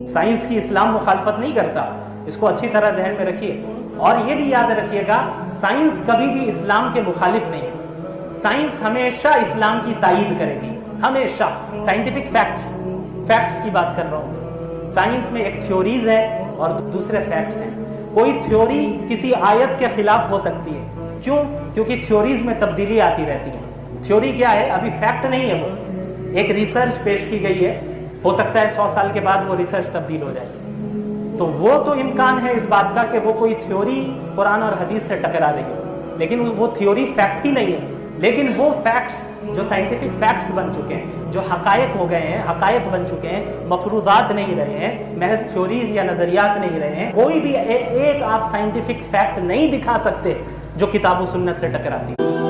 Science کی اسلام مخالفت نہیں کرتا، اس کو اچھی طرح ذہن میں رکھیے، اور یہ بھی یاد رکھیے گا سائنس کبھی بھی اسلام کے مخالف نہیں ہے۔ سائنس ہمیشہ اسلام کی تائید کرے گی، ہمیشہ۔ سائنٹیفک فیکٹس کی بات کر رہا ہوں۔ سائنس میں ایک تھیوریز ہے اور دوسرے فیکٹس ہیں۔ کوئی تھیوری کسی آیت کے خلاف ہو سکتی ہے، کیوں؟ کیونکہ تھیوریز میں تبدیلی آتی رہتی ہے۔ تھیوری کیا ہے؟ ابھی فیکٹ نہیں ہے، وہ ایک ریسرچ پیش کی گئی ہے، ہو سکتا ہے 100 سال کے بعد وہ ریسرچ تبدیل ہو جائے، تو وہ تو امکان ہے اس بات کا کہ وہ کوئی تھیوری قرآن اور حدیث سے ٹکرا دے گی، لیکن وہ تھیوری فیکٹ ہی نہیں ہے۔ لیکن وہ فیکٹس جو سائنٹیفک فیکٹس بن چکے ہیں، جو حقائق ہو گئے ہیں، حقائق بن چکے ہیں، مفروضات نہیں رہے ہیں، محض تھیوریز یا نظریات نہیں رہے ہیں، کوئی بھی ایک آپ سائنٹیفک فیکٹ نہیں دکھا سکتے جو کتاب و سنت سے ٹکراتی ہے۔